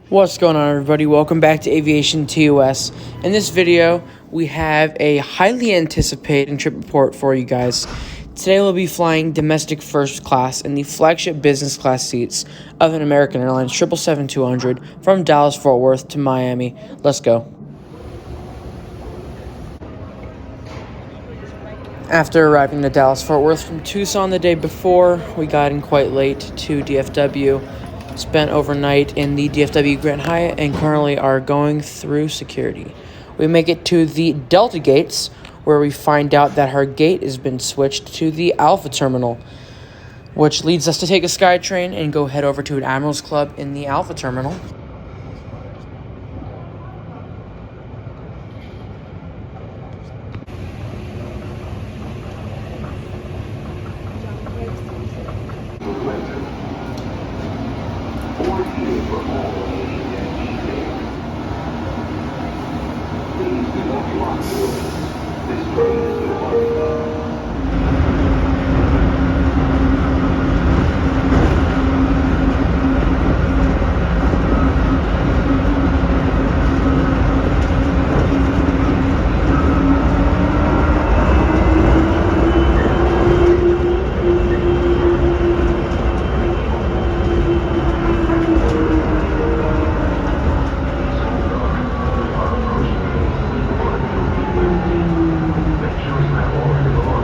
What's going on, everybody? Welcome back to Aviation TOS. In this video, we have a highly anticipated trip report for you guys. Today, we'll be flying domestic first class in the flagship business class seats of an American Airlines 777-200 from Dallas-Fort Worth to Miami. Let's go. After arriving to Dallas-Fort Worth from Tucson the day before, we got in quite late to DFW. Spent overnight in the DFW Grand Hyatt and currently are going through security. We make it to the Delta gates, where we find out that our gate has been switched to the Alpha terminal, which leads us to take a SkyTrain and go head over to an Admirals Club in the Alpha terminal.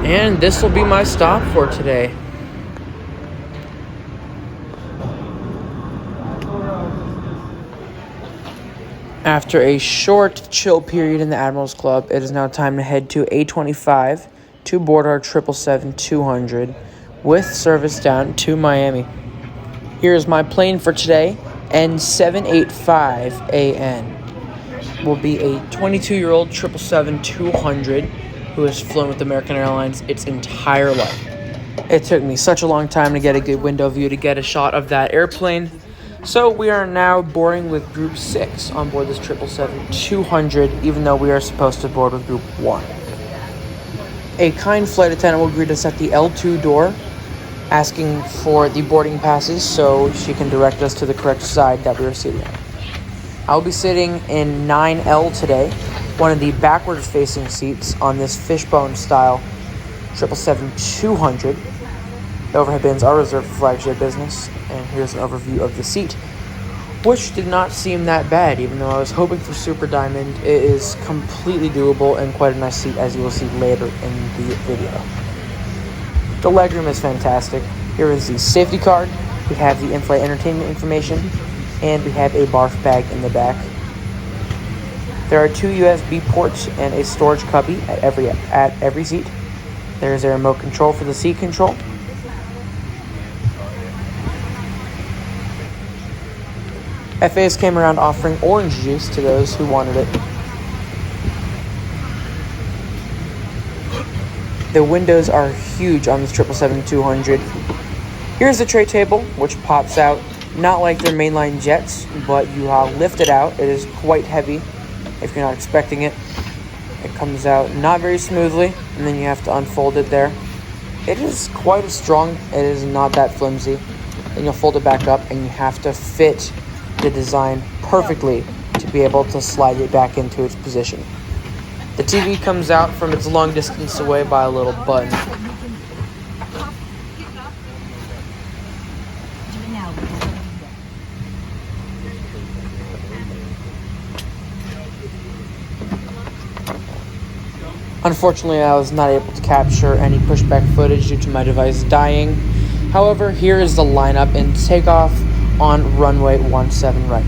And this will be my stop for today. After a short chill period in the Admirals Club, it is now time to head to A25 to board our 777-200 with service down to Miami. Here is my plane for today, N785AN. Will be a 22-year-old 777-200 who has flown with American Airlines its entire life. It took me such a long time to get a good window view to get a shot of that airplane. So we are now boarding with Group 6 on board this 777-200, even though we are supposed to board with Group 1. A kind flight attendant will greet us at the L2 door, asking for the boarding passes so she can direct us to the correct side that we are seated on. I'll be sitting in 9L today, one of the backwards facing seats on this fishbone style 777-200. The overhead bins are reserved for flagship business, and here's an overview of the seat, which did not seem that bad. Even though I was hoping for Super Diamond, it is completely doable and quite a nice seat, as you will see later in the video. The legroom is fantastic. Here is the safety card. We have the in-flight entertainment information, and we have a barf bag in the back. There are 2 USB ports and a storage cubby at every seat. There is a remote control for the seat control. FAs came around offering orange juice to those who wanted it. The windows are huge on this 777-200. Here's the tray table, which pops out, not like their mainline jets, but you lift it out. It is quite heavy if you're not expecting it. It comes out not very smoothly, and then you have to unfold it there. It is quite strong. It is not that flimsy. Then you'll fold it back up, and you have to fit the design perfectly to be able to slide it back into its position. The TV comes out from its long distance away by a little button. Unfortunately, I was not able to capture any pushback footage due to my device dying. However, here is the lineup in takeoff on runway 17 right.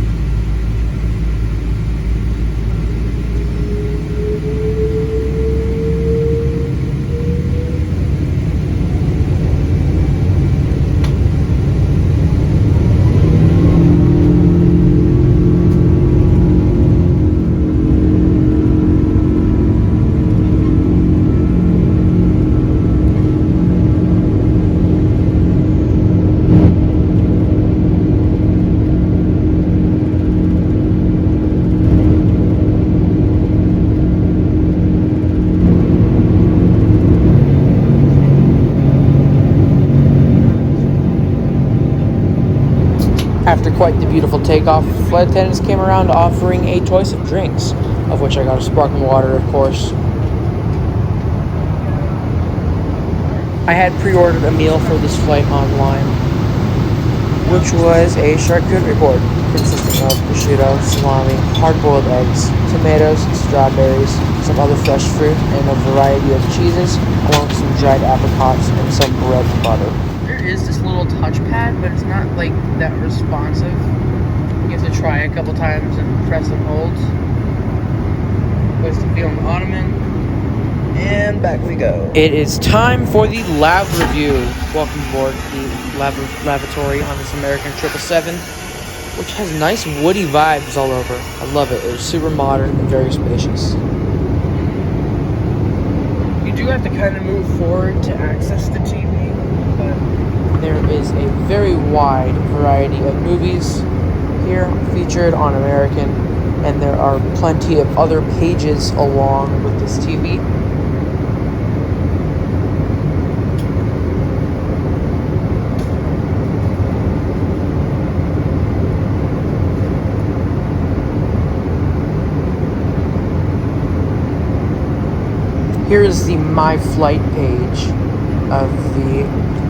quite the beautiful takeoff, flight attendants came around offering a choice of drinks, of which I got a sparkling water, of course. I had pre-ordered a meal for this flight online, which was a charcuterie board consisting of prosciutto, salami, hard-boiled eggs, tomatoes, strawberries, some other fresh fruit, and a variety of cheeses, along with some dried apricots and some bread and butter. There is this little touchpad, but it's not like that responsive. You have to try it a couple times and press and hold. Place to be on the ottoman. And back we go. It is time for the lab review. Welcome aboard the lavatory on this American 777, which has nice woody vibes all over. I love it. It's super modern and very spacious. You do have to kind of move forward to access the TV, but there is a very wide variety of movies here featured on American, and there are plenty of other pages along with this TV. Here is the My Flight page of the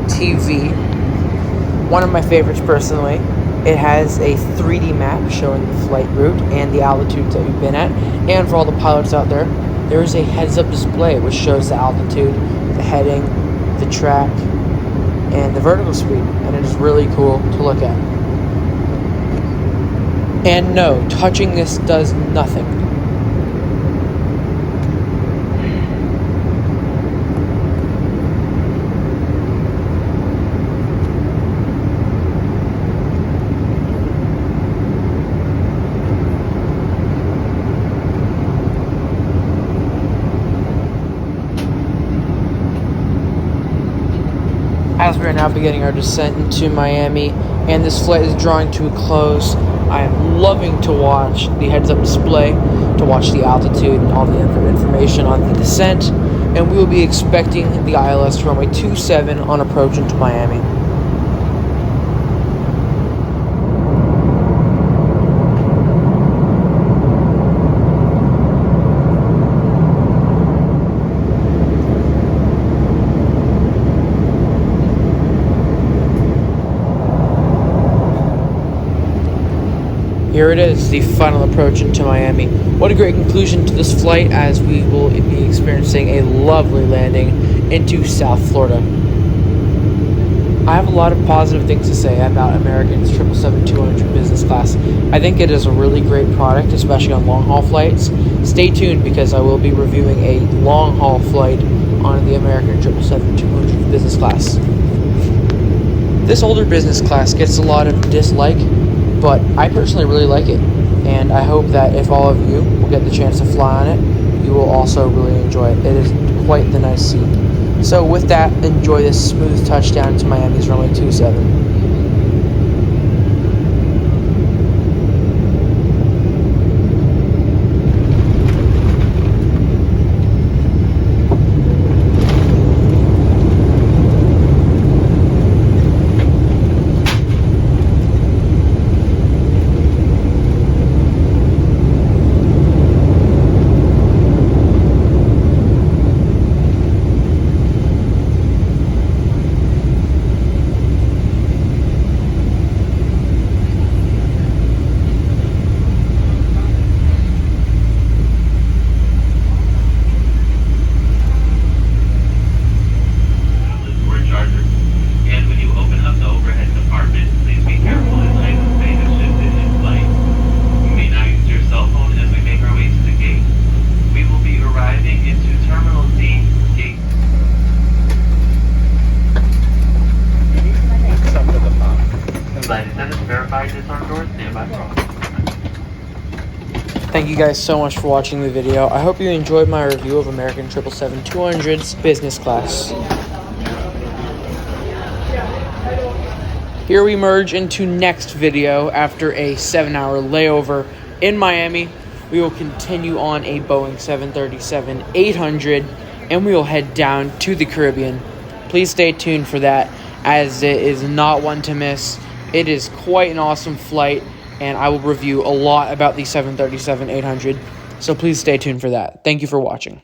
TV. One of my favorites personally. It has a 3D map showing the flight route and the altitudes that we've been at. And for all the pilots out there, there is a heads-up display which shows the altitude, the heading, the track, and the vertical speed. And it is really cool to look at. And no, touching this does nothing. As we are now beginning our descent into Miami, and this flight is drawing to a close, I am loving to watch the heads-up display, to watch the altitude and all the information on the descent, and we will be expecting the ILS runway 27 on approach into Miami. Here it is, the final approach into Miami. What a great conclusion to this flight, as we will be experiencing a lovely landing into South Florida. I have a lot of positive things to say about American's 777-200 business class. I think it is a really great product, especially on long-haul flights. Stay tuned, because I will be reviewing a long-haul flight on the American 777-200 business class. This older business class gets a lot of dislike, but I personally really like it, and I hope that if all of you will get the chance to fly on it, you will also really enjoy it. It is quite the nice seat. So with that, enjoy this smooth touchdown to Miami's runway 27. Thank you guys so much for watching the video. I hope you enjoyed my review of American 777-200's business class. Here we merge into next video after a 7-hour layover in Miami. We will continue on a Boeing 737-800 and we will head down to the Caribbean. Please stay tuned for that, as it is not one to miss. It is quite an awesome flight, and I will review a lot about the 737-800, so please stay tuned for that. Thank you for watching.